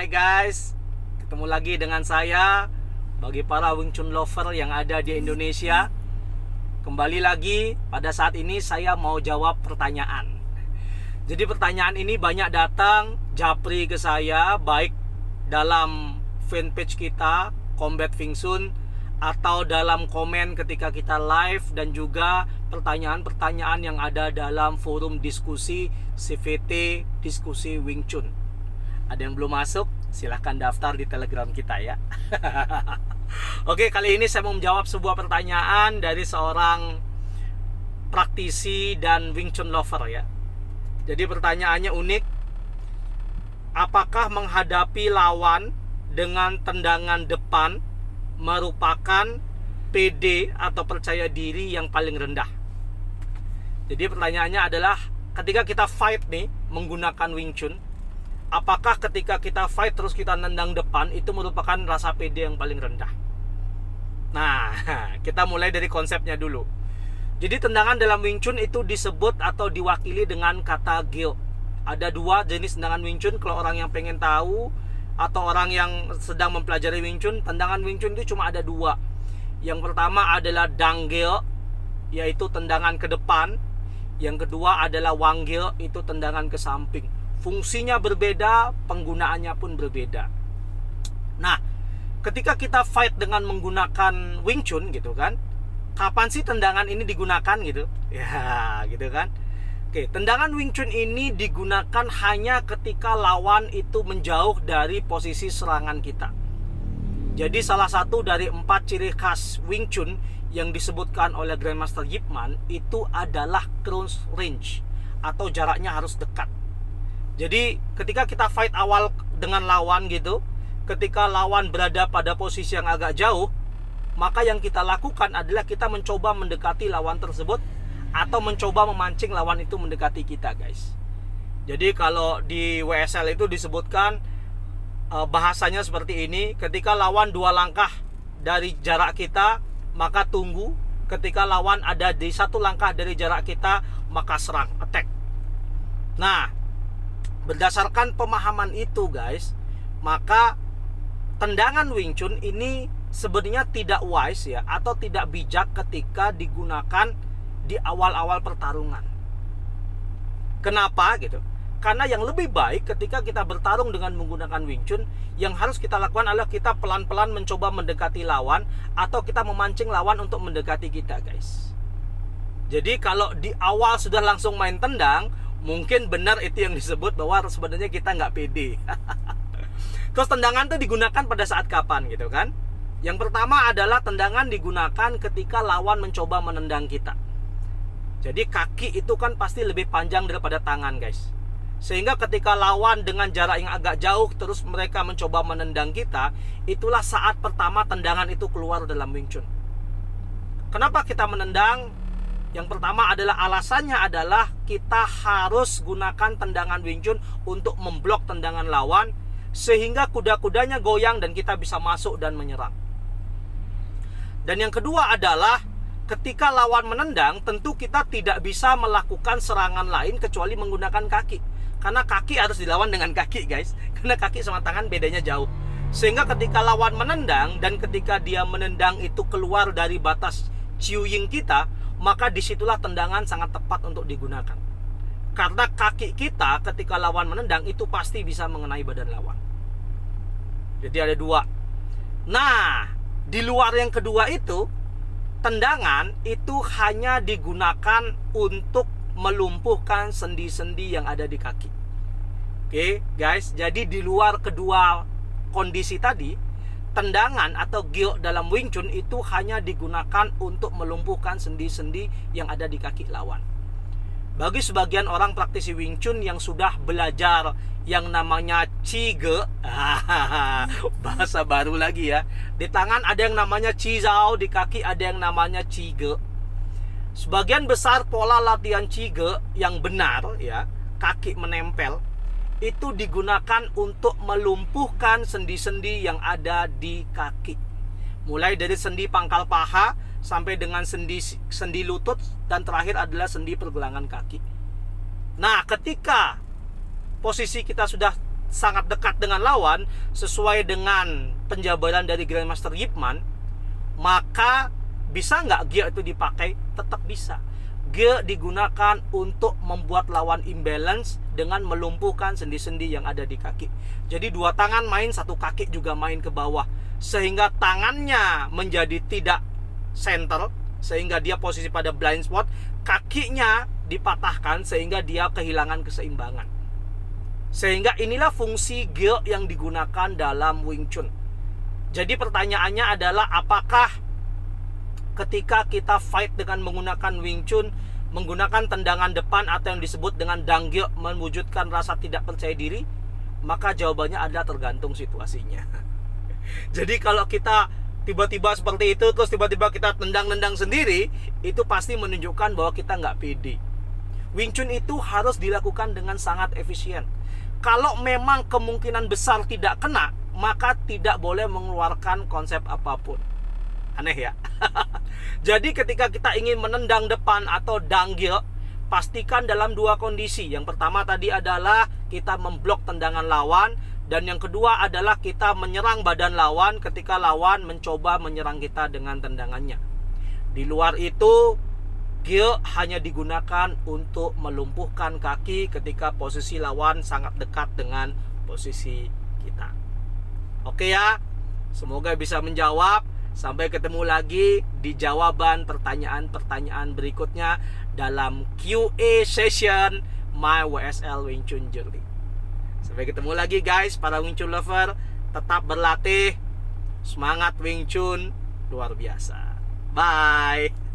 Hai guys, ketemu lagi dengan saya. Bagi para Wing Chun lover yang ada di Indonesia, kembali lagi pada saat ini saya mau jawab pertanyaan. Jadi pertanyaan ini banyak datang japri ke saya, baik dalam fanpage kita Combat Wing Chun atau dalam komen ketika kita live, dan juga pertanyaan-pertanyaan yang ada dalam forum diskusi CVT Diskusi Wing Chun. Ada yang belum masuk? Silahkan daftar di Telegram kita ya. Oke, kali ini saya mau menjawab sebuah pertanyaan dari seorang praktisi dan Wing Chun lover ya. Jadi pertanyaannya unik. Apakah menghadapi lawan dengan tendangan depan merupakan PD atau percaya diri yang paling rendah? Jadi pertanyaannya adalah, ketika kita fight nih menggunakan Wing Chun, apakah ketika kita fight terus kita nendang depan itu merupakan rasa PD yang paling rendah? Nah, kita mulai dari konsepnya dulu. Jadi tendangan dalam Wing Chun itu disebut atau diwakili dengan kata Gyo. Ada dua jenis tendangan Wing Chun. Kalau orang yang pengen tahu atau orang yang sedang mempelajari Wing Chun, tendangan Wing Chun itu cuma ada dua. Yang pertama adalah Dang Gyo, yaitu tendangan ke depan. Yang kedua adalah Wang Gyo, itu tendangan ke samping. Fungsinya berbeda, penggunaannya pun berbeda. Nah, ketika kita fight dengan menggunakan Wing Chun gitu kan, kapan sih tendangan ini digunakan gitu? Ya, gitu kan. Oke, tendangan Wing Chun ini digunakan hanya ketika lawan itu menjauh dari posisi serangan kita. Jadi salah satu dari 4 ciri khas Wing Chun yang disebutkan oleh Grandmaster Yip Man itu adalah close range, atau jaraknya harus dekat. Jadi ketika kita fight awal dengan lawan gitu, ketika lawan berada pada posisi yang agak jauh, maka yang kita lakukan adalah kita mencoba mendekati lawan tersebut, atau mencoba memancing lawan itu mendekati kita, guys. Jadi kalau di WSL itu disebutkan bahasanya seperti ini: ketika lawan 2 langkah dari jarak kita, maka tunggu. Ketika lawan ada di 1 langkah dari jarak kita, maka serang, attack. Nah, berdasarkan pemahaman itu, guys, maka tendangan Wing Chun ini sebenarnya tidak wise ya, atau tidak bijak ketika digunakan di awal-awal pertarungan. Kenapa gitu? Karena yang lebih baik ketika kita bertarung dengan menggunakan Wing Chun, yang harus kita lakukan adalah kita pelan-pelan mencoba mendekati lawan, atau kita memancing lawan untuk mendekati kita, guys. Jadi kalau di awal sudah langsung main tendang, mungkin benar itu yang disebut bahwa sebenarnya kita nggak pede. Terus tendangan itu digunakan pada saat kapan gitu kan? Yang pertama adalah tendangan digunakan ketika lawan mencoba menendang kita. Jadi kaki itu kan pasti lebih panjang daripada tangan, guys. Sehingga ketika lawan dengan jarak yang agak jauh terus mereka mencoba menendang kita, itulah saat pertama tendangan itu keluar dalam Wing Chun. Kenapa kita menendang? Yang pertama adalah alasannya adalah kita harus gunakan tendangan Wing Chun untuk memblok tendangan lawan, sehingga kuda-kudanya goyang dan kita bisa masuk dan menyerang. Dan yang kedua adalah ketika lawan menendang, tentu kita tidak bisa melakukan serangan lain kecuali menggunakan kaki. Karena kaki harus dilawan dengan kaki, guys. Karena kaki sama tangan bedanya jauh. Sehingga ketika lawan menendang, dan ketika dia menendang itu keluar dari batas Chiu Ying kita, maka disitulah tendangan sangat tepat untuk digunakan. Karena kaki kita ketika lawan menendang itu pasti bisa mengenai badan lawan. Jadi ada 2. Nah, di luar yang kedua itu, tendangan itu hanya digunakan untuk melumpuhkan sendi-sendi yang ada di kaki. Oke, guys, jadi di luar kedua kondisi tadi, tendangan atau Gyo dalam Wing Chun itu hanya digunakan untuk melumpuhkan sendi-sendi yang ada di kaki lawan. Bagi sebagian orang praktisi Wing Chun yang sudah belajar yang namanya Qige, bahasa baru lagi ya. Di tangan ada yang namanya Qizhao, di kaki ada yang namanya Qige. Sebagian besar pola latihan Qige yang benar ya, kaki menempel, itu digunakan untuk melumpuhkan sendi-sendi yang ada di kaki. Mulai dari sendi pangkal paha sampai dengan sendi lutut, dan terakhir adalah sendi pergelangan kaki. Nah, ketika posisi kita sudah sangat dekat dengan lawan sesuai dengan penjabaran dari Grandmaster Yip Man, maka bisa nggak gear itu dipakai? Tetap bisa. Gear digunakan untuk membuat lawan imbalance dengan melumpuhkan sendi-sendi yang ada di kaki. Jadi dua tangan main, satu kaki juga main ke bawah, sehingga tangannya menjadi tidak center, sehingga dia posisi pada blind spot. Kakinya dipatahkan sehingga dia kehilangan keseimbangan. Sehingga inilah fungsi gear yang digunakan dalam Wing Chun. Jadi pertanyaannya adalah, apakah ketika kita fight dengan menggunakan Wing Chun, menggunakan tendangan depan atau yang disebut dengan dang gear, mewujudkan rasa tidak percaya diri? Maka jawabannya adalah tergantung situasinya. Jadi kalau kita tiba-tiba seperti itu, terus tiba-tiba kita tendang-nendang sendiri, itu pasti menunjukkan bahwa kita nggak pede. Wing Chun itu harus dilakukan dengan sangat efisien. Kalau memang kemungkinan besar tidak kena, maka tidak boleh mengeluarkan konsep apapun. Aneh ya. Jadi ketika kita ingin menendang depan atau dang gear, pastikan dalam dua kondisi. Yang pertama tadi adalah kita memblok tendangan lawan, dan yang kedua adalah kita menyerang badan lawan ketika lawan mencoba menyerang kita dengan tendangannya. Di luar itu, gear hanya digunakan untuk melumpuhkan kaki ketika posisi lawan sangat dekat dengan posisi kita. Oke ya, semoga bisa menjawab. Sampai ketemu lagi di jawaban pertanyaan-pertanyaan berikutnya dalam QA session My WSL Wing Chun Journey. Sampai ketemu lagi guys, para Wing Chun lover. Tetap berlatih. Semangat Wing Chun luar biasa. Bye.